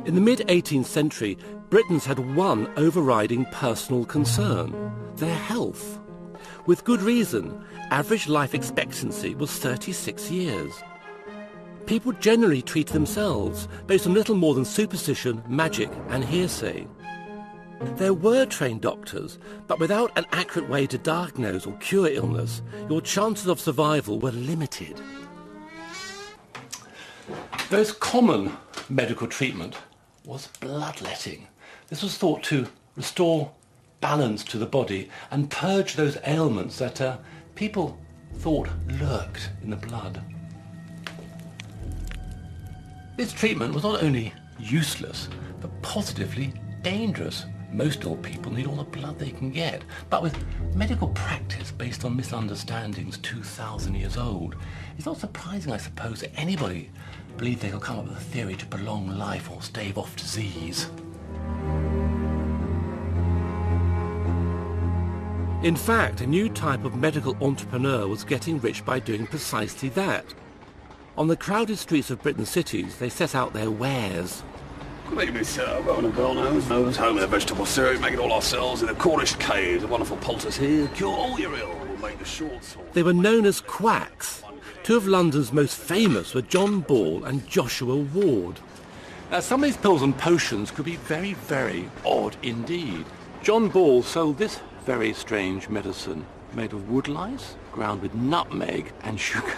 In the mid-18th century, Britons had one overriding personal concern: their health. With good reason, average life expectancy was 36 years. People generally treated themselves based on little more than superstition, magic and hearsay. There were trained doctors, but without an accurate way to diagnose or cure illness, your chances of survival were limited. The most common medical treatment was bloodletting. This was thought to restore balance to the body and purge those ailments that people thought lurked in the blood. This treatment was not only useless, but positively dangerous. Most old people need all the blood they can get, but with medical practice based on misunderstandings 2,000 years old, it's not surprising, I suppose, that anybody believed they could come up with a theory to prolong life or stave off disease. In fact, a new type of medical entrepreneur was getting rich by doing precisely that. On the crowded streets of Britain's cities, they set out their wares. Good evening, sir. We're on a Bellnose. Home of the vegetable syrup. Make it all ourselves in the Cornish caves. A wonderful poultice here. Cure all your ill. We'll make the short sort. They were known as quacks. Two of London's most famous were John Ball and Joshua Ward. Some of these pills and potions could be very, very odd indeed. John Ball sold this very strange medicine made of woodlice, ground with nutmeg and sugar.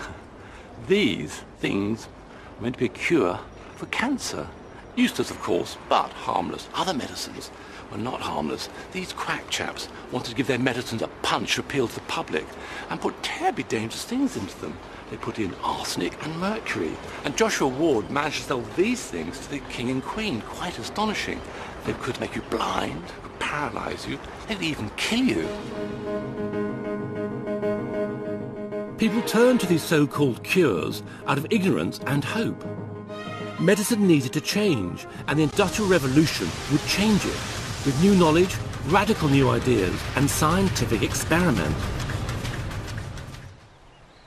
These things were meant to be a cure for cancer. Useless, of course, but harmless. Other medicines were not harmless. These quack chaps wanted to give their medicines a punch to appeal to the public and put terribly dangerous things into them. They put in arsenic and mercury. And Joshua Ward managed to sell these things to the king and queen. Quite astonishing. They could make you blind, could paralyze you, they could even kill you. People turned to these so-called cures out of ignorance and hope. Medicine needed to change, and the Industrial Revolution would change it, with new knowledge, radical new ideas, and scientific experiment.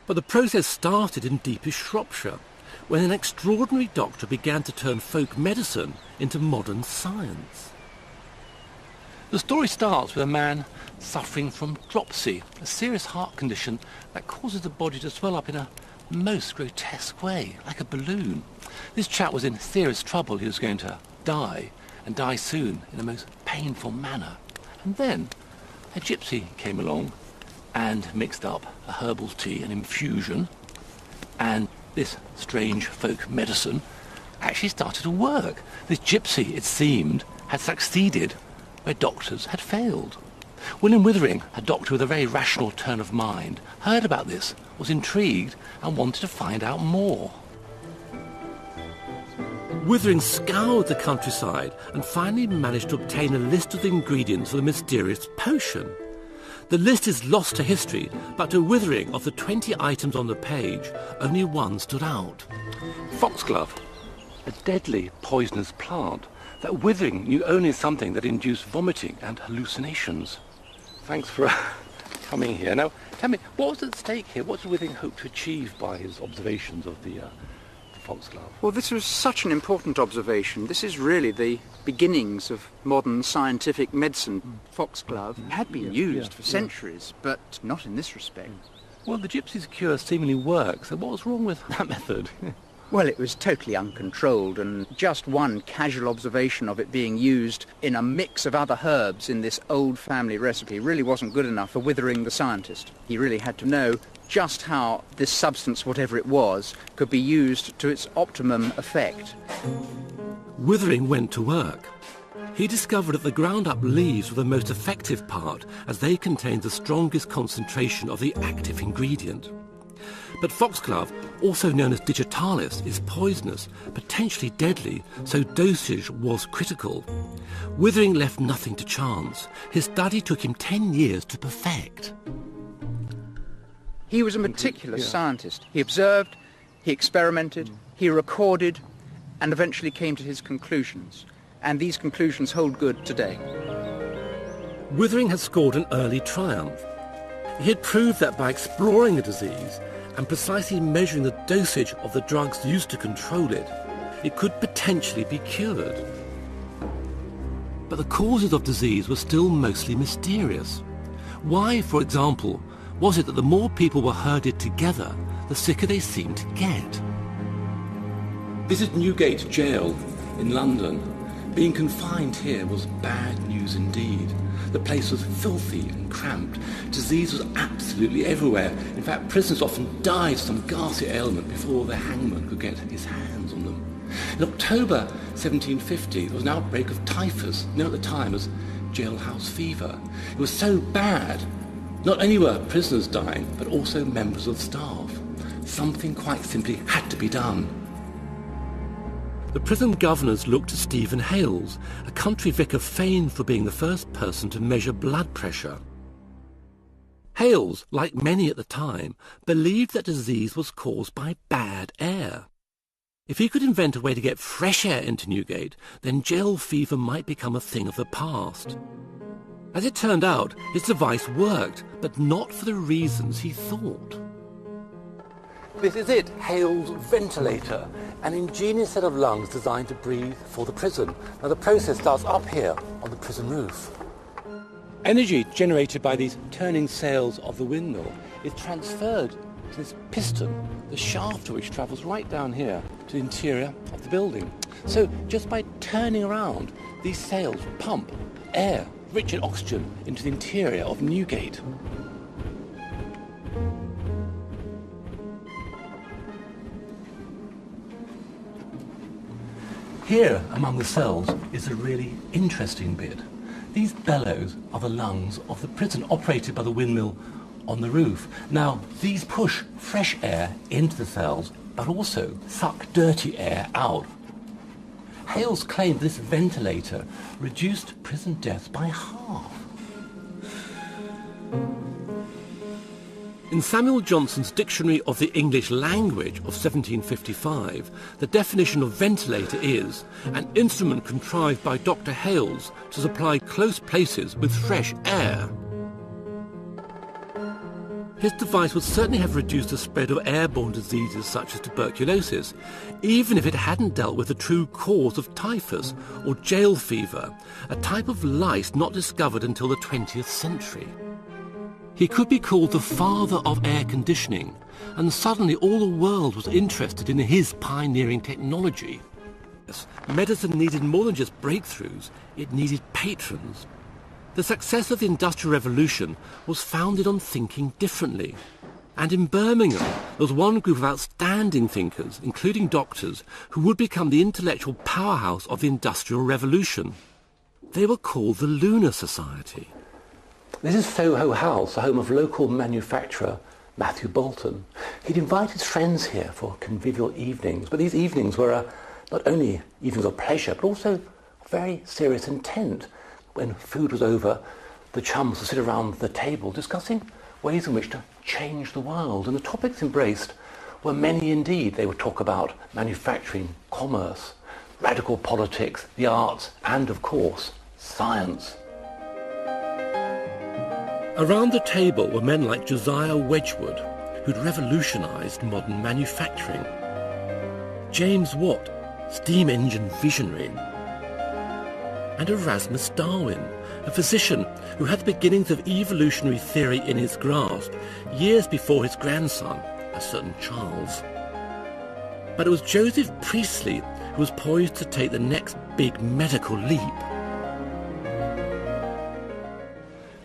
But the process started in deepest Shropshire, when an extraordinary doctor began to turn folk medicine into modern science. The story starts with a man suffering from dropsy, a serious heart condition that causes the body to swell up in a most grotesque way, like a balloon. This chap was in serious trouble. He was going to die, and die soon, in a most painful manner. And then a gypsy came along and mixed up a herbal tea, an infusion, and this strange folk medicine actually started to work. This gypsy, it seemed, had succeeded where doctors had failed. William Withering, a doctor with a very rational turn of mind, heard about this, was intrigued, and wanted to find out more. Withering scoured the countryside and finally managed to obtain a list of the ingredients for the mysterious potion. The list is lost to history, but to Withering, of the 20 items on the page, only one stood out. Foxglove, a deadly poisonous plant that Withering knew only as something that induced vomiting and hallucinations. Thanks for coming here. Now, tell me, what was at stake here? What did Withering hope to achieve by his observations of the foxglove? Well, this was such an important observation. This is really the beginnings of modern scientific medicine. Foxglove had been used for centuries, but not in this respect. Well, the gypsy's cure seemingly works, so what was wrong with that method? Well, it was totally uncontrolled, and just one casual observation of it being used in a mix of other herbs in this old family recipe really wasn't good enough for Withering the scientist. He really had to know just how this substance, whatever it was, could be used to its optimum effect. Withering went to work. He discovered that the ground-up leaves were the most effective part, as they contained the strongest concentration of the active ingredient. But foxglove, also known as digitalis, is poisonous, potentially deadly, so dosage was critical. Withering left nothing to chance. His study took him 10 years to perfect. He was a meticulous scientist. He observed, he experimented, he recorded, and eventually came to his conclusions. And these conclusions hold good today. Withering had scored an early triumph. He had proved that by exploring the disease and precisely measuring the dosage of the drugs used to control it, it could potentially be cured. But the causes of disease were still mostly mysterious. Why, for example, was it that the more people were herded together, the sicker they seemed to get? This is Newgate Jail in London. Being confined here was bad news indeed. The place was filthy and cramped. Disease was absolutely everywhere. In fact, prisoners often died of some ghastly ailment before their hangman could get his hands on them. In October 1750, there was an outbreak of typhus, known at the time as jailhouse fever. It was so bad, not only were prisoners dying, but also members of staff. Something quite simply had to be done. The prison governors looked to Stephen Hales, a country vicar famed for being the first person to measure blood pressure. Hales, like many at the time, believed that disease was caused by bad air. If he could invent a way to get fresh air into Newgate, then jail fever might become a thing of the past. As it turned out, his device worked, but not for the reasons he thought. This is it, Hales' ventilator, an ingenious set of lungs designed to breathe for the prison. Now the process starts up here on the prison roof. Energy generated by these turning sails of the windmill is transferred to this piston, the shaft of which travels right down here to the interior of the building. So just by turning around, these sails pump air, rich in oxygen, into the interior of Newgate. Here, among the cells, is a really interesting bit. These bellows are the lungs of the prison, operated by the windmill on the roof. Now, these push fresh air into the cells, but also suck dirty air out. Hales claimed this ventilator reduced prison deaths by half. In Samuel Johnson's Dictionary of the English Language of 1755, the definition of ventilator is an instrument contrived by Dr. Hales to supply close places with fresh air. His device would certainly have reduced the spread of airborne diseases such as tuberculosis, even if it hadn't dealt with the true cause of typhus or jail fever, a type of lice not discovered until the 20th century. He could be called the father of air conditioning, and suddenly all the world was interested in his pioneering technology. Medicine needed more than just breakthroughs, it needed patrons. The success of the Industrial Revolution was founded on thinking differently. And in Birmingham, there was one group of outstanding thinkers, including doctors, who would become the intellectual powerhouse of the Industrial Revolution. They were called the Lunar Society. This is Soho House, the home of local manufacturer Matthew Bolton. He'd invited his friends here for convivial evenings, but these evenings were not only evenings of pleasure, but also very serious intent. When food was over, the chums would sit around the table discussing ways in which to change the world, and the topics embraced were many indeed. They would talk about manufacturing, commerce, radical politics, the arts, and of course, science. Around the table were men like Josiah Wedgwood, who'd revolutionised modern manufacturing, James Watt, steam engine visionary, and Erasmus Darwin, a physician who had the beginnings of evolutionary theory in his grasp years before his grandson, a certain Charles. But it was Joseph Priestley who was poised to take the next big medical leap.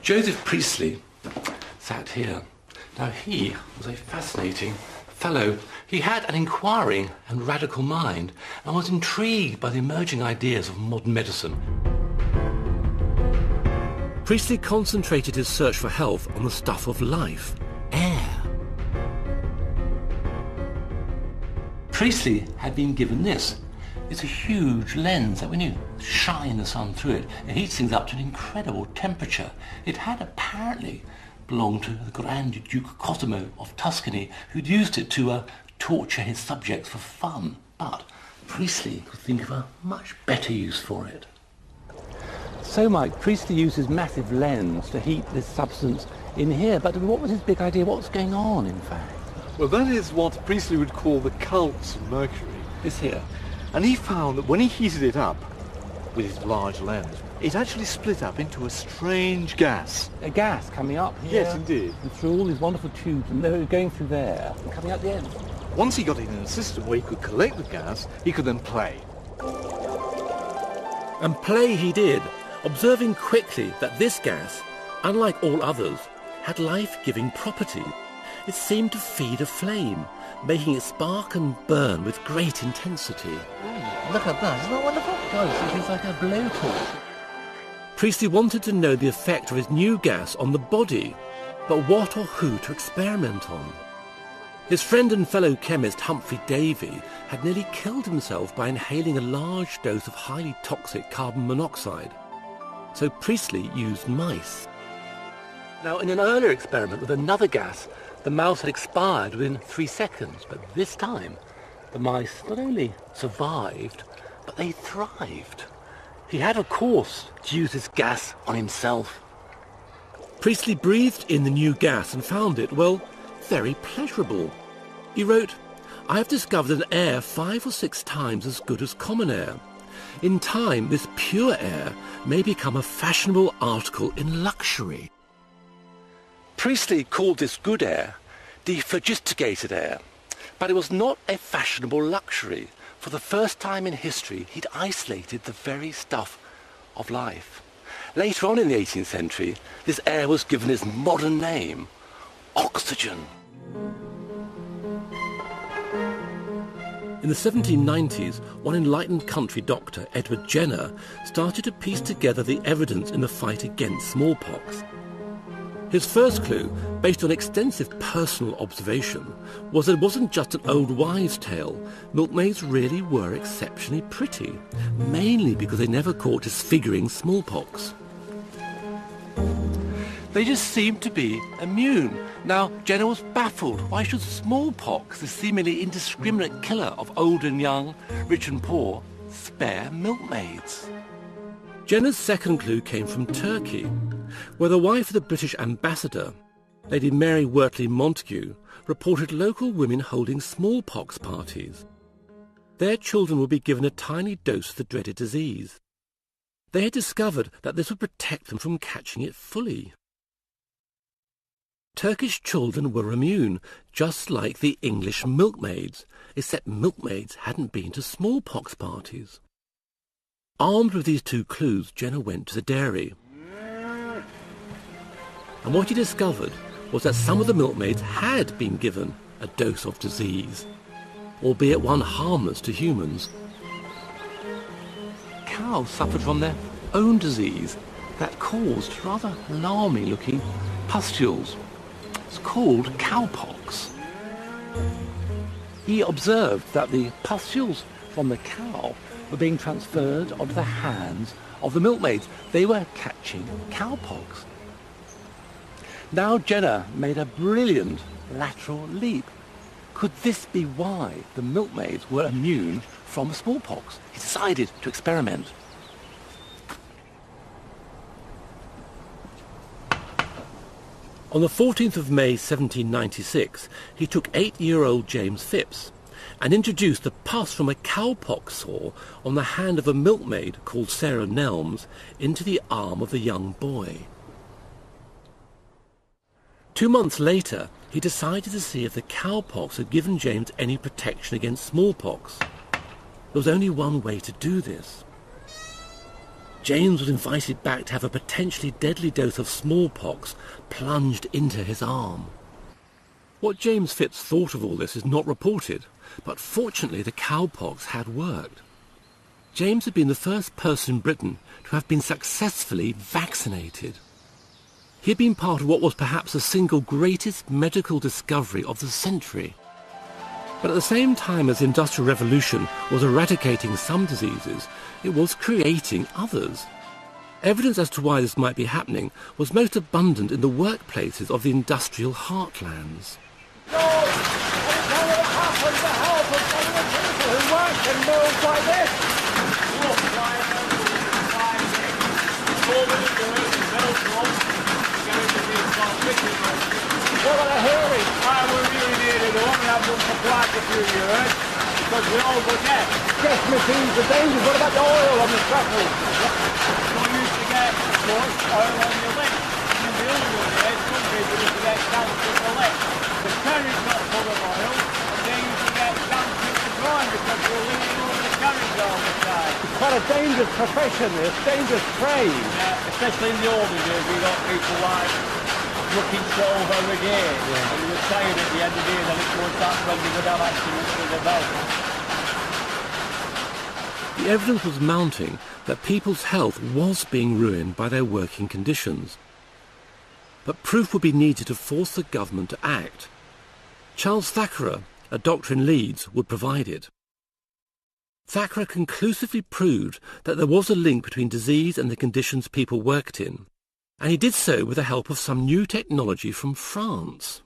Joseph Priestley sat here. Now he was a fascinating fellow. He had an inquiring and radical mind and was intrigued by the emerging ideas of modern medicine. Priestley concentrated his search for health on the stuff of life, air. Priestley had been given this. It's a huge lens that when you shine the sun through it, it heats things up to an incredible temperature. It had apparently belonged to the Grand Duke Cosimo of Tuscany, who'd used it to torture his subjects for fun. But Priestley could think of a much better use for it. So Mike, Priestley used his massive lens to heat this substance in here. But what was his big idea? What was going on, in fact? Well, that is what Priestley would call the cult of mercury. This here. And he found that when he heated it up with his large lens, it actually split up into a strange gas. A gas coming up here. Yes, indeed. And through all these wonderful tubes, and they were going through there and coming out the end. Once he got it in a system where he could collect the gas, he could then play. And play he did, observing quickly that this gas, unlike all others, had life-giving property. It seemed to feed a flame, making it spark and burn with great intensity. Look at that, isn't that wonderful? Gosh, it's like a blowtorch. Priestley wanted to know the effect of his new gas on the body, but what or who to experiment on? His friend and fellow chemist Humphrey Davy had nearly killed himself by inhaling a large dose of highly toxic carbon monoxide. So Priestley used mice. Now, in an earlier experiment with another gas, the mouse had expired within 3 seconds, but this time the mice not only survived, but they thrived. He had, of course, to use this gas on himself. Priestley breathed in the new gas and found it, well, very pleasurable. He wrote, "I have discovered an air 5 or 6 times as good as common air. In time, this pure air may become a fashionable article in luxury." Priestley called this good air dephlogisticated air, but it was not a fashionable luxury. For the first time in history, he'd isolated the very stuff of life. Later on in the 18th century, this air was given its modern name, oxygen. In the 1790s, one enlightened country doctor, Edward Jenner, started to piece together the evidence in the fight against smallpox. His first clue, based on extensive personal observation, was that it wasn't just an old wives' tale. Milkmaids really were exceptionally pretty, mainly because they never caught disfiguring smallpox. They just seemed to be immune. Now, Jenner was baffled. Why should smallpox, the seemingly indiscriminate killer of old and young, rich and poor, spare milkmaids? Jenner's second clue came from Turkey, where the wife of the British ambassador, Lady Mary Wortley Montagu, reported local women holding smallpox parties. Their children would be given a tiny dose of the dreaded disease. They had discovered that this would protect them from catching it fully. Turkish children were immune, just like the English milkmaids, except milkmaids hadn't been to smallpox parties. Armed with these 2 clues, Jenner went to the dairy. And what he discovered was that some of the milkmaids had been given a dose of disease, albeit one harmless to humans. Cows suffered from their own disease that caused rather alarming-looking pustules. It's called cowpox. He observed that the pustules from the cow were being transferred onto the hands of the milkmaids. They were catching cowpox. Now Jenner made a brilliant lateral leap. Could this be why the milkmaids were immune from smallpox? He decided to experiment. On the 14th of May 1796, he took 8-year-old James Phipps and introduced the pus from a cowpox sore on the hand of a milkmaid called Sarah Nelms into the arm of the young boy. 2 months later, he decided to see if the cowpox had given James any protection against smallpox. There was only one way to do this. James was invited back to have a potentially deadly dose of smallpox plunged into his arm. What James Phipps thought of all this is not reported, but fortunately the cowpox had worked. James had been the first person in Britain to have been successfully vaccinated. He had been part of what was perhaps the single greatest medical discovery of the century. But at the same time as the Industrial Revolution was eradicating some diseases, it was creating others. Evidence as to why this might be happening was most abundant in the workplaces of the industrial heartlands. What are the hearing? We're really near the door. We have one for quite a few years. because we all go dead. Gas machines are dangerous. What about the oil on the truckles? So you used to get, of course, oil on your lips. In the olden days, some people used to get cancer of the lips. The carriage got full of oil, and they used to get cancer of the groin because they were leaning over the carriage all the time. It's quite a dangerous profession, this dangerous trade. Yeah, especially in the olden days, we got people like looking so every day, and they were tired at the end of the day, then it was that when they would have accidents with the belt. The evidence was mounting that people's health was being ruined by their working conditions. But proof would be needed to force the government to act. Charles Thackeray, a doctor in Leeds, would provide it. Thackeray conclusively proved that there was a link between disease and the conditions people worked in, and he did so with the help of some new technology from France.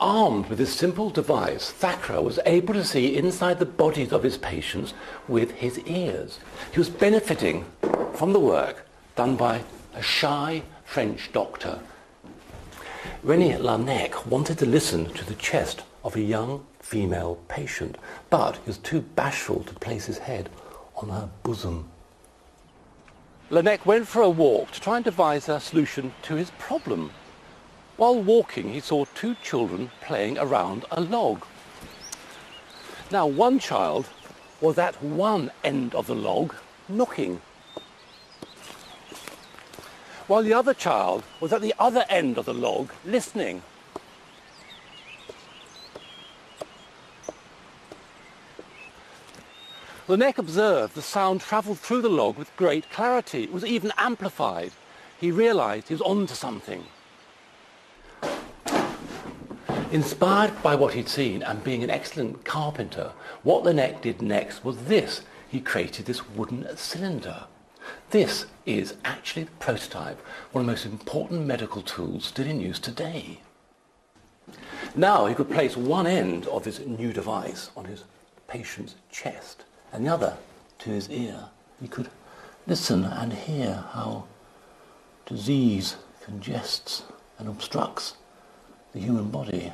Armed with this simple device, Thackeray was able to see inside the bodies of his patients with his ears. He was benefiting from the work done by a shy French doctor. René Laennec wanted to listen to the chest of a young female patient, but he was too bashful to place his head on her bosom. Laennec went for a walk to try and devise a solution to his problem. While walking, he saw two children playing around a log. Now, one child was at one end of the log, knocking, while the other child was at the other end of the log, listening. Laennec observed the sound travelled through the log with great clarity. It was even amplified. He realised he was onto something. Inspired by what he'd seen and being an excellent carpenter, what Laennec did next was this. He created this wooden cylinder. This is actually the prototype, one of the most important medical tools still in use today. Now he could place one end of this new device on his patient's chest and the other to his ear. He could listen and hear how disease congests and obstructs the human body.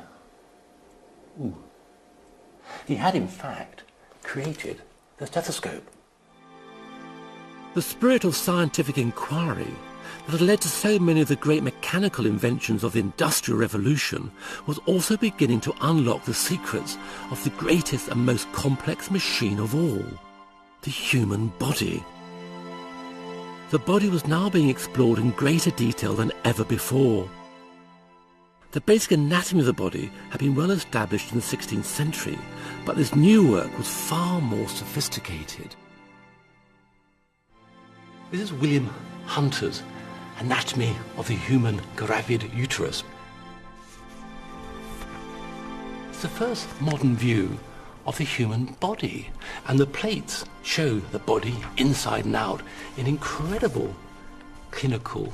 Ooh. He had in fact created the stethoscope. The spirit of scientific inquiry that had led to so many of the great mechanical inventions of the Industrial Revolution was also beginning to unlock the secrets of the greatest and most complex machine of all, the human body. The body was now being explored in greater detail than ever before. The basic anatomy of the body had been well established in the 16th century, but this new work was far more sophisticated. This is William Hunter's Anatomy of the Human Gravid Uterus. It's the first modern view of the human body, and the plates show the body inside and out in incredible clinical,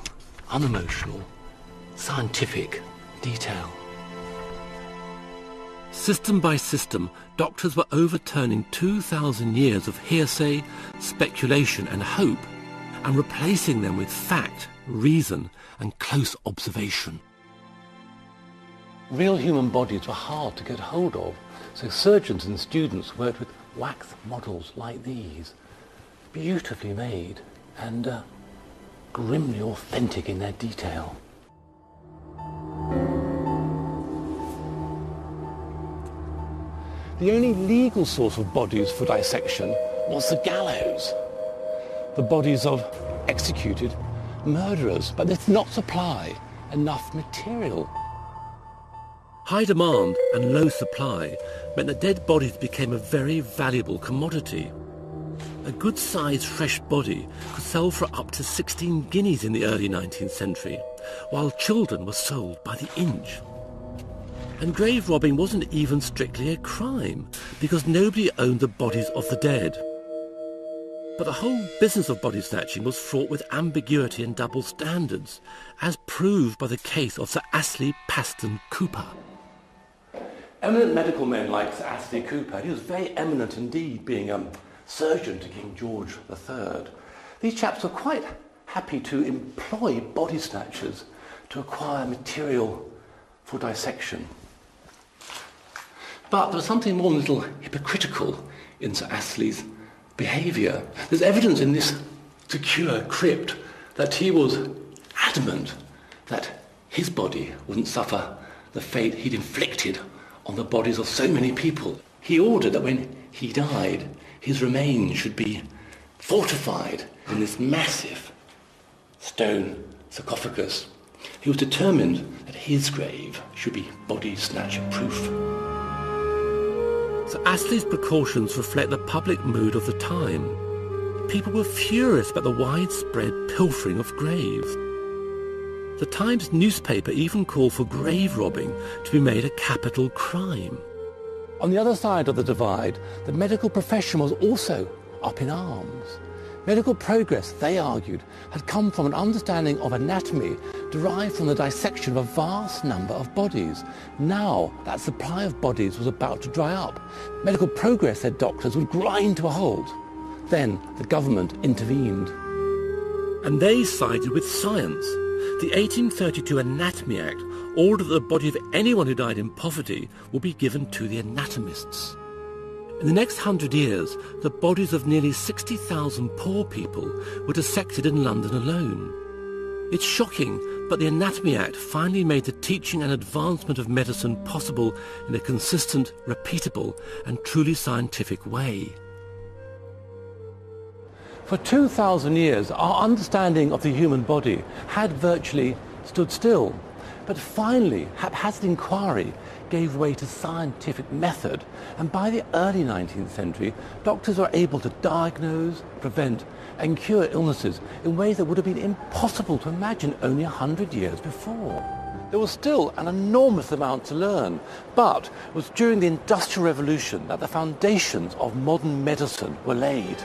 unemotional, scientific detail. System by system, doctors were overturning 2,000 years of hearsay, speculation and hope, and replacing them with fact, reason and close observation. Real human bodies were hard to get hold of, so surgeons and students worked with wax models like these, beautifully made and grimly authentic in their detail. The only legal source of bodies for dissection was the gallows. The bodies of executed murderers, but they did not supply enough material. High demand and low supply meant that dead bodies became a very valuable commodity. A good-sized fresh body could sell for up to 16 guineas in the early 19th century, while children were sold by the inch. And grave robbing wasn't even strictly a crime, because nobody owned the bodies of the dead. But the whole business of body snatching was fraught with ambiguity and double standards, as proved by the case of Sir Astley Paston Cooper. Eminent medical men like Sir Astley Cooper, he was very eminent indeed, being a surgeon to King George III. These chaps were quite happy to employ body snatchers to acquire material for dissection. But there was something more than a little hypocritical in Sir Astley's behaviour. There's evidence in this secure crypt that he was adamant that his body wouldn't suffer the fate he'd inflicted on the bodies of so many people. He ordered that when he died, his remains should be fortified in this massive stone sarcophagus. He was determined that his grave should be body snatcher proof. Sir Astley's precautions reflect the public mood of the time. People were furious about the widespread pilfering of graves. The Times newspaper even called for grave robbing to be made a capital crime. On the other side of the divide, the medical profession was also up in arms. Medical progress, they argued, had come from an understanding of anatomy derived from the dissection of a vast number of bodies. Now that supply of bodies was about to dry up. Medical progress, said doctors, would grind to a halt. Then the government intervened. And they sided with science. The 1832 Anatomy Act ordered that the body of anyone who died in poverty would be given to the anatomists. In the next 100 years, the bodies of nearly 60,000 poor people were dissected in London alone. It's shocking, but the Anatomy Act finally made the teaching and advancement of medicine possible in a consistent, repeatable, and truly scientific way. For 2,000 years, our understanding of the human body had virtually stood still. But finally, haphazard inquiry gave way to scientific method, and by the early 19th century, doctors were able to diagnose, prevent, and cure illnesses in ways that would have been impossible to imagine only 100 years before. There was still an enormous amount to learn, but it was during the Industrial Revolution that the foundations of modern medicine were laid.